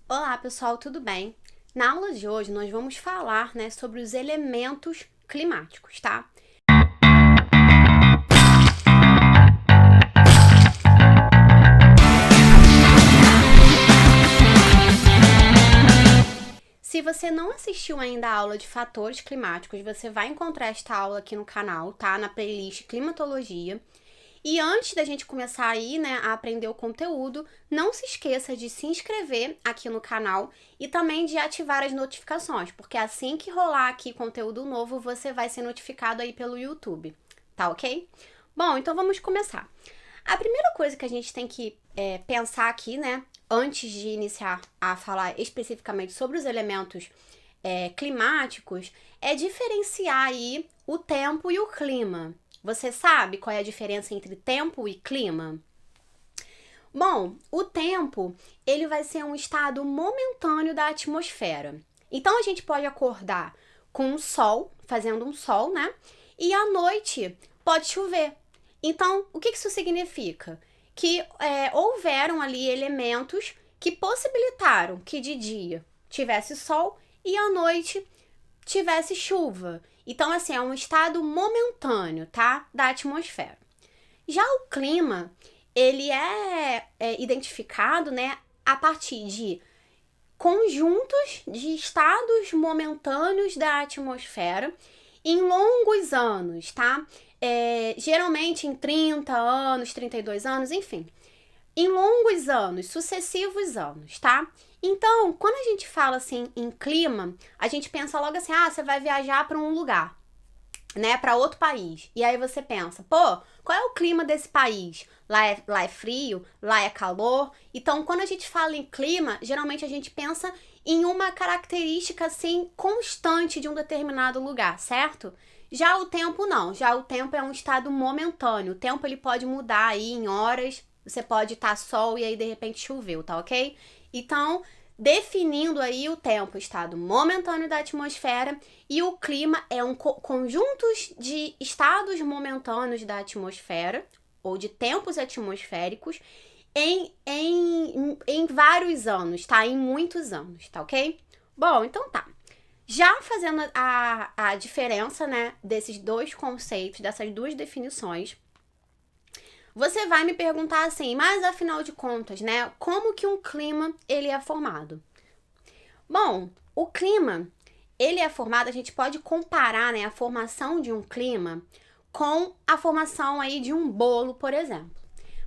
Olá, pessoal, tudo bem? Na aula de hoje nós vamos falar, sobre os elementos climáticos, tá? Se você não assistiu ainda a aula de fatores climáticos, você vai encontrar esta aula aqui no canal, tá? Na playlist Climatologia. E antes da gente começar aí, a aprender o conteúdo, não se esqueça de se inscrever aqui no canal e também de ativar as notificações, porque assim que rolar aqui conteúdo novo, você vai ser notificado aí pelo YouTube, tá ok? Bom, então vamos começar. A primeira coisa que a gente tem que pensar aqui, antes de iniciar a falar especificamente sobre os elementos climáticos, é diferenciar aí o tempo e o clima. Você sabe qual é a diferença entre tempo e clima? Bom, o tempo, ele vai ser um estado momentâneo da atmosfera. Então, a gente pode acordar com o sol, fazendo um sol, né? E à noite pode chover. Então, o que isso significa? Que houveram ali elementos que possibilitaram que de dia tivesse sol e à noite tivesse chuva. Então, assim, é um estado momentâneo, tá? Da atmosfera. Já o clima, ele é identificado, a partir de conjuntos de estados momentâneos da atmosfera em longos anos, tá? Geralmente em 30 anos, 32 anos, enfim. Em longos anos, sucessivos anos, tá? Então, quando a gente fala assim em clima, a gente pensa logo assim, você vai viajar para um lugar, para outro país. E aí você pensa, pô, qual é o clima desse país? Lá é frio, lá é calor. Então, quando a gente fala em clima, geralmente a gente pensa em uma característica assim constante de um determinado lugar, certo? Já o tempo não, já o tempo é um estado momentâneo. O tempo ele pode mudar aí em horas, você pode estar sol e aí de repente choveu, tá ok? Então, definindo aí o tempo, estado momentâneo da atmosfera, e o clima é um conjunto de estados momentâneos da atmosfera, ou de tempos atmosféricos, em vários anos, tá? Em muitos anos, tá ok? Bom, então tá. Já fazendo a diferença, desses dois conceitos, dessas duas definições, você vai me perguntar assim, mas afinal de contas, como que um clima ele é formado? Bom, o clima, ele é formado, a gente pode comparar, a formação de um clima com a formação aí de um bolo, por exemplo.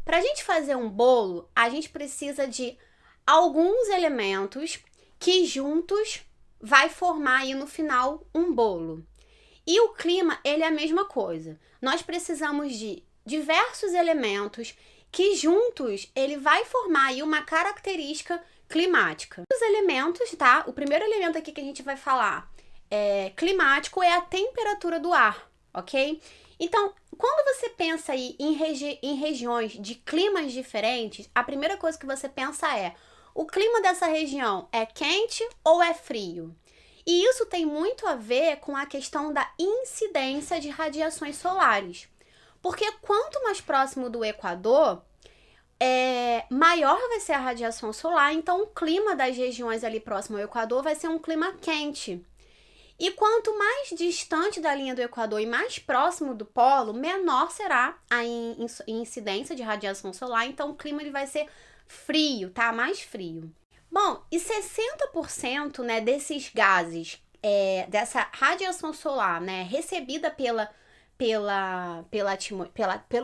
Para a gente fazer um bolo, a gente precisa de alguns elementos que juntos vai formar aí no final um bolo. E o clima, ele é a mesma coisa. Nós precisamos de diversos elementos que juntos ele vai formar aí uma característica climática. Os elementos, tá? O primeiro elemento aqui que a gente vai falar climático é a temperatura do ar, ok? Então, quando você pensa aí em regiões de climas diferentes, a primeira coisa que você pensa é: o clima dessa região é quente ou é frio? E isso tem muito a ver com a questão da incidência de radiações solares. Porque quanto mais próximo do Equador, maior vai ser a radiação solar, então o clima das regiões ali próximo ao Equador vai ser um clima quente. E quanto mais distante da linha do Equador e mais próximo do polo, menor será a incidência de radiação solar, então o clima ele vai ser frio, tá? Mais frio. Bom, e 60%, desses gases, dessa radiação solar, recebida pelo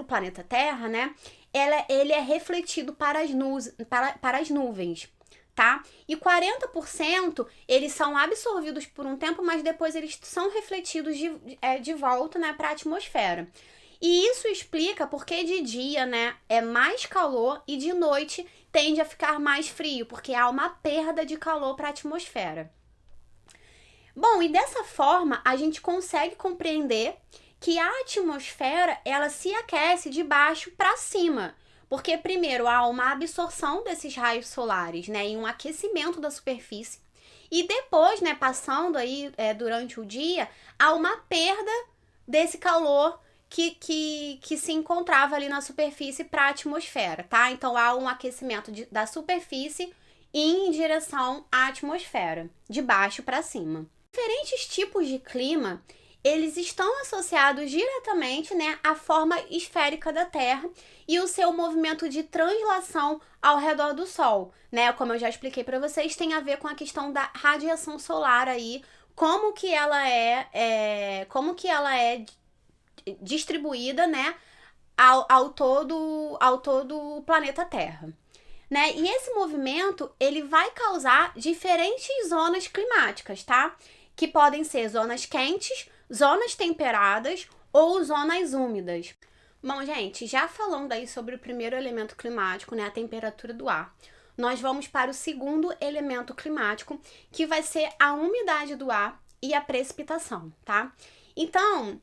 planeta Terra, ele é refletido para as nuvens, tá? E 40% eles são absorvidos por um tempo, mas depois eles são refletidos de volta, para a atmosfera. E isso explica porque de dia, é mais calor e de noite tende a ficar mais frio, porque há uma perda de calor para a atmosfera. Bom, e dessa forma a gente consegue compreender que a atmosfera ela se aquece de baixo para cima, porque primeiro há uma absorção desses raios solares, e um aquecimento da superfície, e depois, passando aí durante o dia, há uma perda desse calor que se encontrava ali na superfície para a atmosfera, tá? Então há um aquecimento da superfície e em direção à atmosfera, de baixo para cima. Diferentes tipos de clima, eles estão associados diretamente, né, à forma esférica da Terra e o seu movimento de translação ao redor do Sol, né? Como eu já expliquei para vocês, tem a ver com a questão da radiação solar aí, como que ela é distribuída, né, ao todo o planeta Terra. Né? E esse movimento, ele vai causar diferentes zonas climáticas, tá? Que podem ser zonas quentes, zonas temperadas ou zonas úmidas. Bom, gente, já falando aí sobre o primeiro elemento climático, né, a temperatura do ar, nós vamos para o segundo elemento climático, que vai ser a umidade do ar e a precipitação, tá? Então,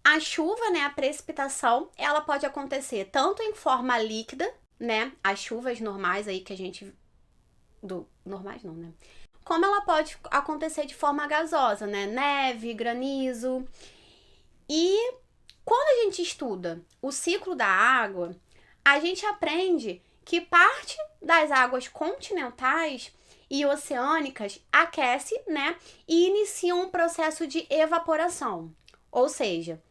a chuva, né, a precipitação, ela pode acontecer tanto em forma líquida, né, as chuvas normais aí que a gente... normais não, né? Como ela pode acontecer de forma gasosa, né, neve, granizo. E quando a gente estuda o ciclo da água, a gente aprende que parte das águas continentais e oceânicas aquece, né, e inicia um processo de evaporação. Ou seja,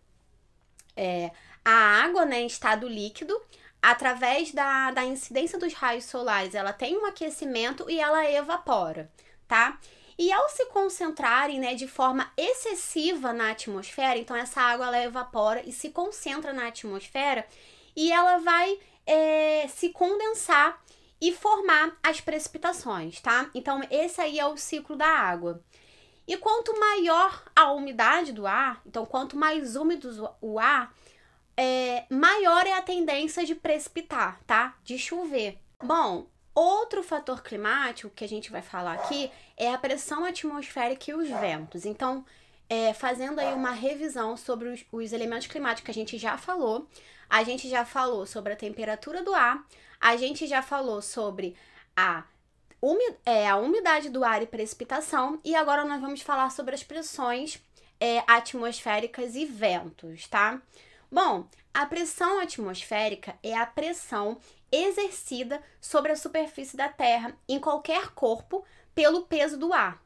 a água, né, em estado líquido, através da incidência dos raios solares, ela tem um aquecimento e ela evapora, tá? E ao se concentrarem, né, de forma excessiva na atmosfera, então essa água ela evapora e se concentra na atmosfera e ela vai se condensar e formar as precipitações, tá? Então esse aí é o ciclo da água. E quanto maior a umidade do ar, então quanto mais úmido o ar, maior é a tendência de precipitar, tá? De chover. Bom, outro fator climático que a gente vai falar aqui é a pressão atmosférica e os ventos. Então, fazendo aí uma revisão sobre os elementos climáticos que a gente já falou sobre a temperatura do ar, a gente já falou sobre a umidade do ar e precipitação, e agora nós vamos falar sobre as pressões atmosféricas e ventos, tá? Bom, a pressão atmosférica é a pressão exercida sobre a superfície da Terra em qualquer corpo pelo peso do ar.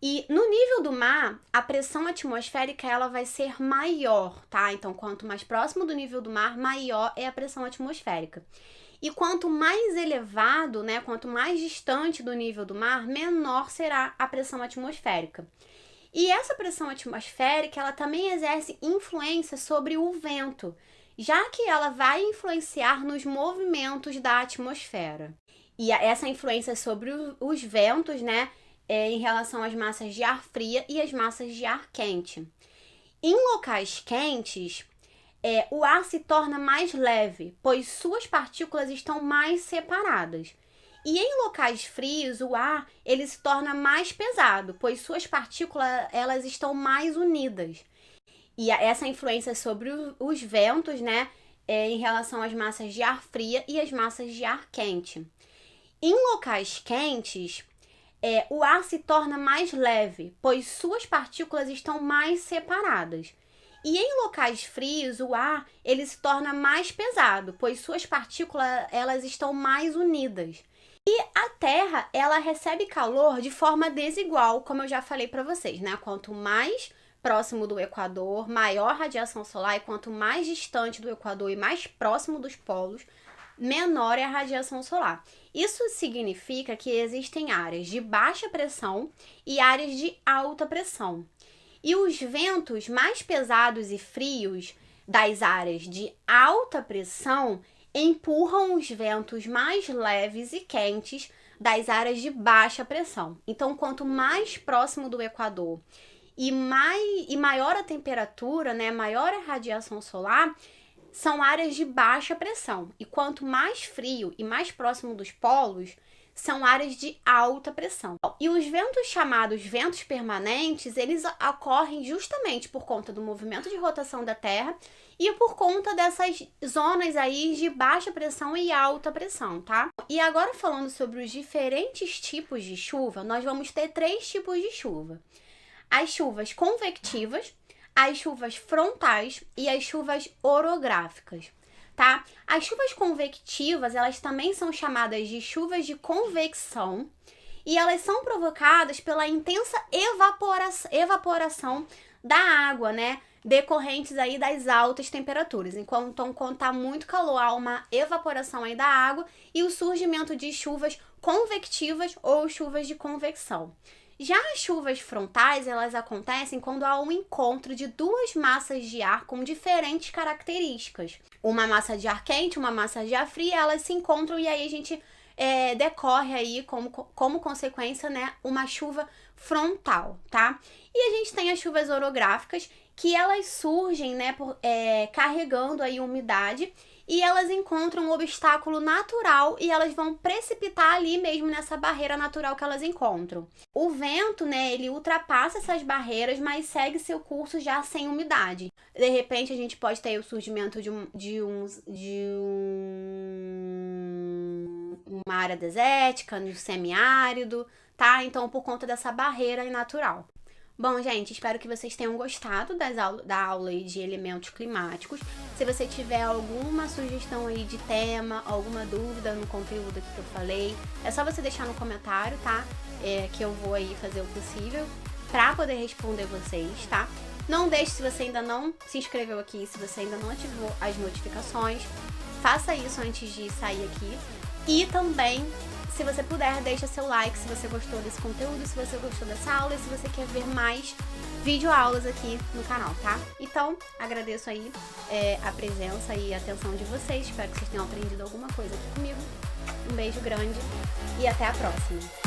E no nível do mar, a pressão atmosférica ela vai ser maior, tá? Então, quanto mais próximo do nível do mar, maior é a pressão atmosférica. E quanto mais elevado, né, quanto mais distante do nível do mar, menor será a pressão atmosférica. E essa pressão atmosférica, ela também exerce influência sobre o vento, já que ela vai influenciar nos movimentos da atmosfera. E essa influência sobre os ventos, né, em relação às massas de ar fria e às massas de ar quente. Em locais quentes, o ar se torna mais leve, pois suas partículas estão mais separadas. E em locais frios, o ar ele se torna mais pesado, pois suas partículas elas estão mais unidas. E essa influência sobre os ventos, né, em relação às massas de ar fria e às massas de ar quente. Em locais quentes, o ar se torna mais leve, pois suas partículas estão mais separadas. E em locais frios, o ar ele se torna mais pesado, pois suas partículas elas estão mais unidas. E a Terra, ela recebe calor de forma desigual, como eu já falei para vocês, né? Quanto mais próximo do Equador, maior a radiação solar, e quanto mais distante do Equador e mais próximo dos polos, menor é a radiação solar. Isso significa que existem áreas de baixa pressão e áreas de alta pressão. E os ventos mais pesados e frios das áreas de alta pressão empurram os ventos mais leves e quentes das áreas de baixa pressão. Então, quanto mais próximo do Equador e maior a temperatura, né, maior a radiação solar, são áreas de baixa pressão. E quanto mais frio e mais próximo dos polos, são áreas de alta pressão. E os ventos chamados ventos permanentes, eles ocorrem justamente por conta do movimento de rotação da Terra e por conta dessas zonas aí de baixa pressão e alta pressão, tá? E agora falando sobre os diferentes tipos de chuva, nós vamos ter 3 tipos de chuva. As chuvas convectivas, as chuvas frontais e as chuvas orográficas. tá? As chuvas convectivas, elas também são chamadas de chuvas de convecção e elas são provocadas pela intensa evaporação da água, né? Decorrentes aí das altas temperaturas. Então, quando tá muito calor, há uma evaporação aí da água e o surgimento de chuvas convectivas ou chuvas de convecção. Já as chuvas frontais, elas acontecem quando há um encontro de duas massas de ar com diferentes características. Uma massa de ar quente, uma massa de ar fria, elas se encontram e aí a gente decorre aí como consequência, né, uma chuva frontal, tá? E a gente tem as chuvas orográficas, que elas surgem, né, carregando aí umidade e elas encontram um obstáculo natural e elas vão precipitar ali mesmo nessa barreira natural que elas encontram. O vento, né, ele ultrapassa essas barreiras, mas segue seu curso já sem umidade. De repente, a gente pode ter o surgimento de uma área desértica, no semiárido, tá? Então, por conta dessa barreira natural. Bom, gente, espero que vocês tenham gostado da aula aí de elementos climáticos. Se você tiver alguma sugestão aí de tema, alguma dúvida no conteúdo aqui que eu falei, é só você deixar no comentário, tá? Que eu vou aí fazer o possível pra poder responder vocês, tá? Não deixe, se você ainda não se inscreveu aqui, se você ainda não ativou as notificações, faça isso antes de sair aqui. E também, se você puder, deixa seu like se você gostou desse conteúdo, se você gostou dessa aula e se você quer ver mais videoaulas aqui no canal, tá? Então, agradeço aí a presença e a atenção de vocês. Espero que vocês tenham aprendido alguma coisa aqui comigo. Um beijo grande e até a próxima!